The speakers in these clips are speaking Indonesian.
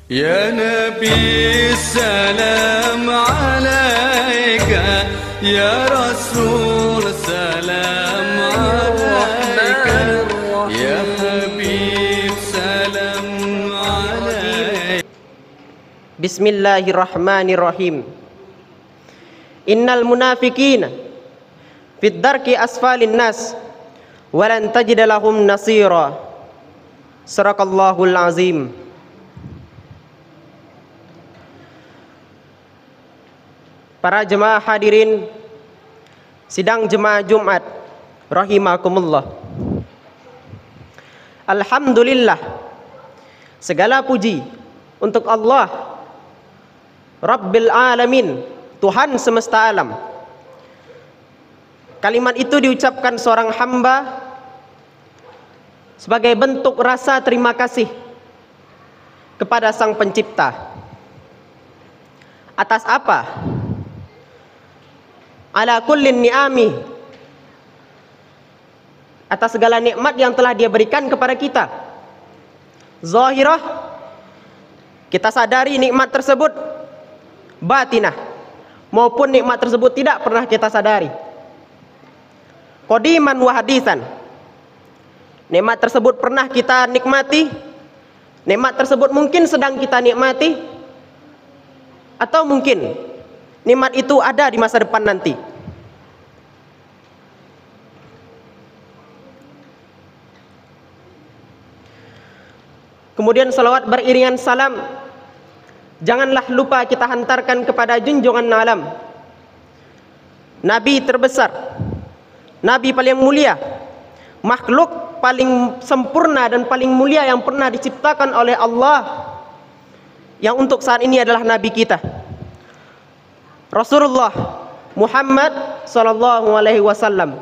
يا نبي السلام عليك يا رسول السلام عليك يا حبيب سلام عليك. Bismillahirrahmanirrahim. Innal munafiqina fid darki asfalin nas walan tajida lahum nasira. Sadaqallahul azim. Para jemaah hadirin sidang jemaah Jumat rahimakumullah. Alhamdulillah, segala puji untuk Allah Rabbil Alamin, Tuhan semesta alam. Kalimat itu diucapkan seorang hamba sebagai bentuk rasa terima kasih kepada Sang Pencipta. Atas apa? Ala kullin ni'ami, atas segala nikmat yang telah Dia berikan kepada kita. Zahirah, kita sadari nikmat tersebut. Batinah, maupun nikmat tersebut tidak pernah kita sadari. Qadiman wa hadisan, nikmat tersebut pernah kita nikmati, nikmat tersebut mungkin sedang kita nikmati, atau mungkin nikmat itu ada di masa depan nanti. Kemudian salawat beriringan salam janganlah lupa kita hantarkan kepada junjungan alam, Nabi terbesar, Nabi paling mulia, makhluk paling sempurna dan paling mulia yang pernah diciptakan oleh Allah, yang untuk saat ini adalah Nabi kita, Rasulullah Muhammad sallallahu alaihi wasallam,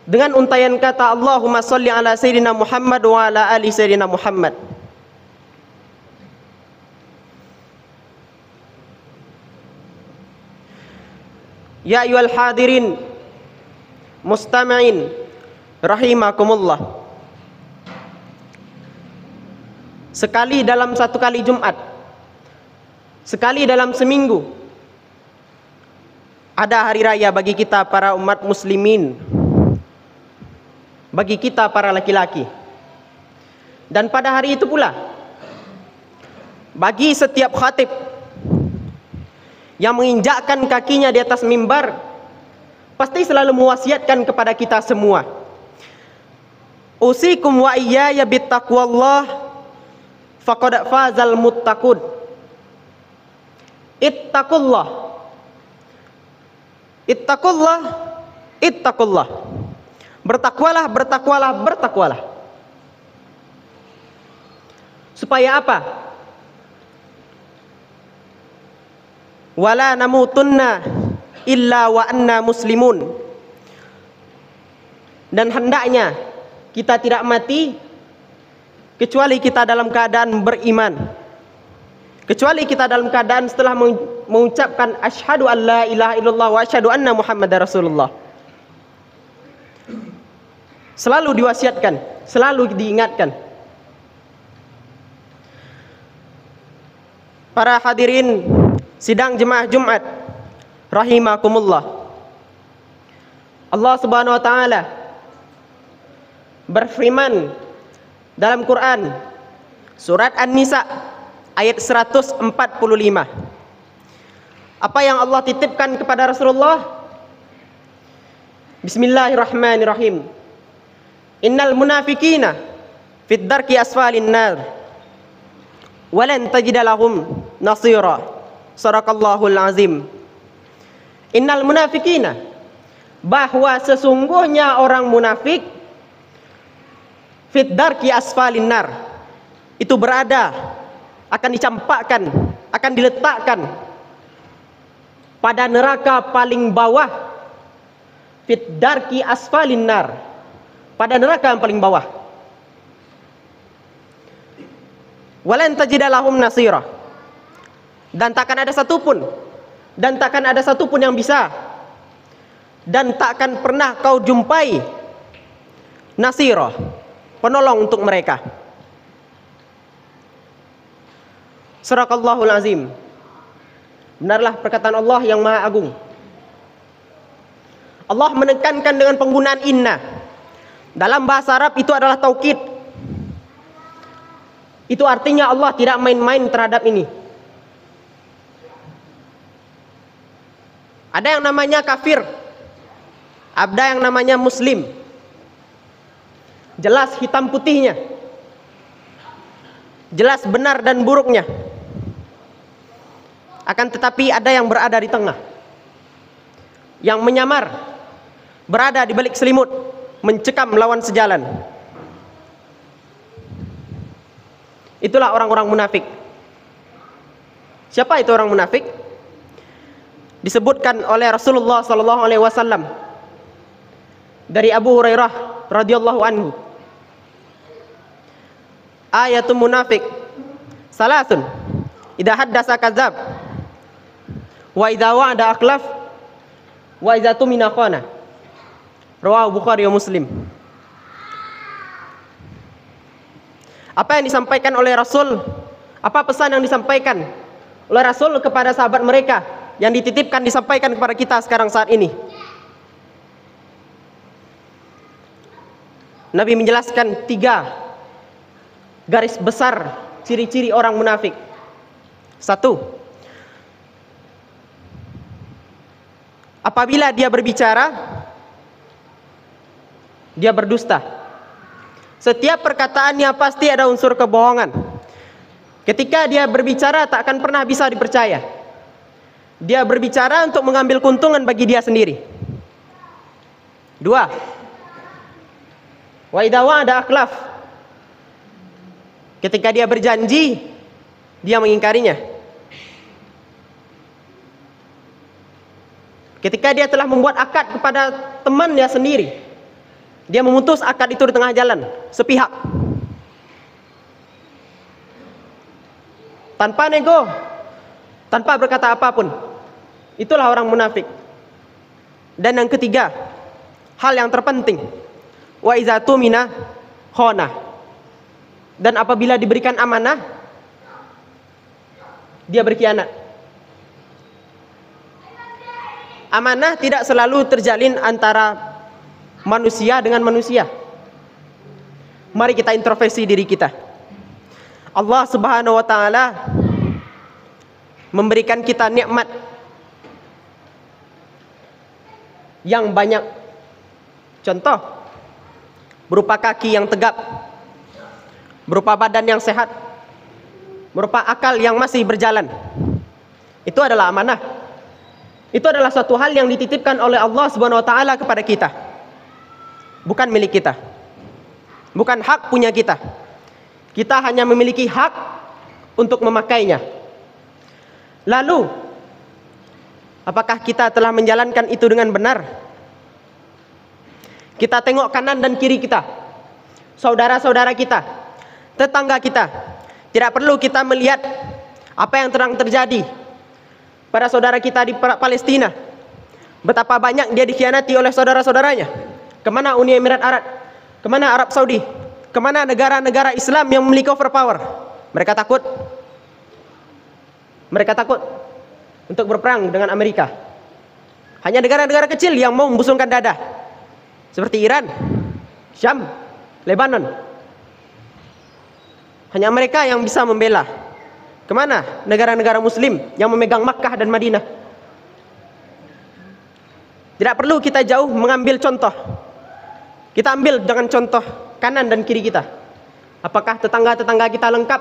dengan untaian kata Allahumma sholli ala sayyidina Muhammad wa ala ali sayyidina Muhammad. Ya ayyuhal hadirin mustami'in rahimakumullah. Sekali dalam satu kali Jumat, sekali dalam seminggu, ada hari raya bagi kita para umat muslimin, bagi kita para laki-laki. Dan pada hari itu pula, bagi setiap khatib yang menginjakkan kakinya di atas mimbar, pasti selalu mewasiatkan kepada kita semua, usikum wa iyaya bittaqwallah faqad fazal muttaqun. Ittaqullah, ittaqullah, ittaqullah. Bertakwalah, bertakwalah, bertakwalah. Supaya apa? Wala namutunna illa wa anna muslimun. Dan hendaknya kita tidak mati kecuali kita dalam keadaan beriman, kecuali kita dalam keadaan setelah mengucapkan asyhadu an la ilaha illallah wa asyhadu anna muhammadar rasulullah. Selalu diwasiatkan, selalu diingatkan. Para hadirin sidang jemaah Jumat rahimakumullah. Allah Subhanahu wa taala berfirman dalam Quran surat An-Nisa ayat 145. Apa yang Allah titipkan kepada Rasulullah? Bismillahirrahmanirrahim. Innal munafiqina fid darki asfalin nar walan tajida lahum nasira. Sadaqallahul azim. Innal munafiqina, bahwa sesungguhnya orang munafik, fid darki asfalin nar, itu berada, akan dicampakkan, akan diletakkan pada neraka paling bawah. Fid darki asfalin nar, pada neraka yang paling bawah. Walan tajida lahum nasira, dan takkan ada satupun yang bisa, dan takkan pernah kau jumpai nasira, penolong untuk mereka. Sadaqallahul azim. Benarlah perkataan Allah yang Maha Agung. Allah menekankan dengan penggunaan inna. Dalam bahasa Arab itu adalah taukid. Itu artinya Allah tidak main-main terhadap ini. Ada yang namanya kafir, ada yang namanya muslim. Jelas hitam putihnya, jelas benar dan buruknya. Akan tetapi ada yang berada di tengah, yang menyamar, berada di balik selimut, mencekam lawan sejalan. Itulah orang-orang munafik. Siapa itu orang munafik? Disebutkan oleh Rasulullah SAW dari Abu Hurairah radhiyallahu anhu. Ayatul munafik salasun, idza haddasa kadzab, wa idza wa'ada akhlaf, wa idza tumina khana. Rawahu Bukhari wa Muslim. Apa yang disampaikan oleh Rasul? Apa pesan yang disampaikan oleh Rasul kepada sahabat mereka yang dititipkan disampaikan kepada kita sekarang saat ini? Nabi menjelaskan 3 garis besar ciri-ciri orang munafik. 1, apabila dia berbicara, dia berdusta. Setiap perkataannya pasti ada unsur kebohongan. Ketika dia berbicara tak akan pernah bisa dipercaya. Dia berbicara untuk mengambil keuntungan bagi dia sendiri. 2, wa idza wa'ada akhlaf. Ketika dia berjanji, dia mengingkarinya. Ketika dia telah membuat akad kepada temannya sendiri, dia memutus akad itu di tengah jalan, sepihak, tanpa nego, tanpa berkata apapun. Itulah orang munafik. Dan yang ketiga, hal yang terpenting, wa iza tumina khana. Dan apabila diberikan amanah, dia berkhianat. Amanah tidak selalu terjalin antara manusia dengan manusia. Mari kita introspeksi diri kita. Allah Subhanahu wa taala memberikan kita nikmat yang banyak. Contoh, berupa kaki yang tegap, berupa badan yang sehat, berupa akal yang masih berjalan. Itu adalah amanah. Itu adalah suatu hal yang dititipkan oleh Allah Subhanahu wa taala kepada kita. Bukan milik kita. Bukan hak punya kita. Kita hanya memiliki hak untuk memakainya. Lalu, apakah kita telah menjalankan itu dengan benar? Kita tengok kanan dan kiri kita, saudara-saudara kita, tetangga kita. Tidak perlu kita melihat apa yang sedang terjadi pada saudara kita di Palestina. Betapa banyak dia dikhianati oleh saudara-saudaranya. Kemana Uni Emirat Arab? Kemana Arab Saudi? Kemana negara-negara Islam yang memiliki overpower? Mereka takut. Mereka takut untuk berperang dengan Amerika. Hanya negara-negara kecil yang mau membusungkan dada, seperti Iran, Syam, Lebanon. Hanya mereka yang bisa membela. Kemana negara-negara Muslim yang memegang Makkah dan Madinah? Tidak perlu kita jauh mengambil contoh. Kita ambil dengan contoh kanan dan kiri kita. Apakah tetangga-tetangga kita lengkap?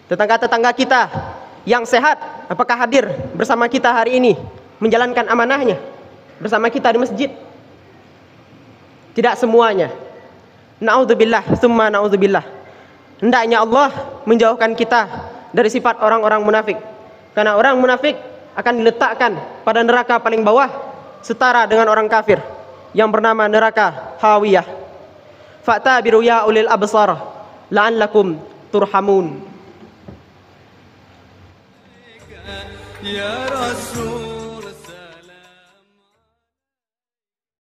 Tetangga-tetangga kita yang sehat, apakah hadir bersama kita hari ini menjalankan amanahnya bersama kita di masjid? Tidak semuanya. Na'udzubillah, summa na'udzubillah. Hendaknya Allah menjauhkan kita dari sifat orang-orang munafik. Karena orang munafik akan diletakkan pada neraka paling bawah, setara dengan orang kafir yang bernama neraka Hawiyah. Fa'tabiru ya ulil absar la'allakum turhamun. Ya Rasul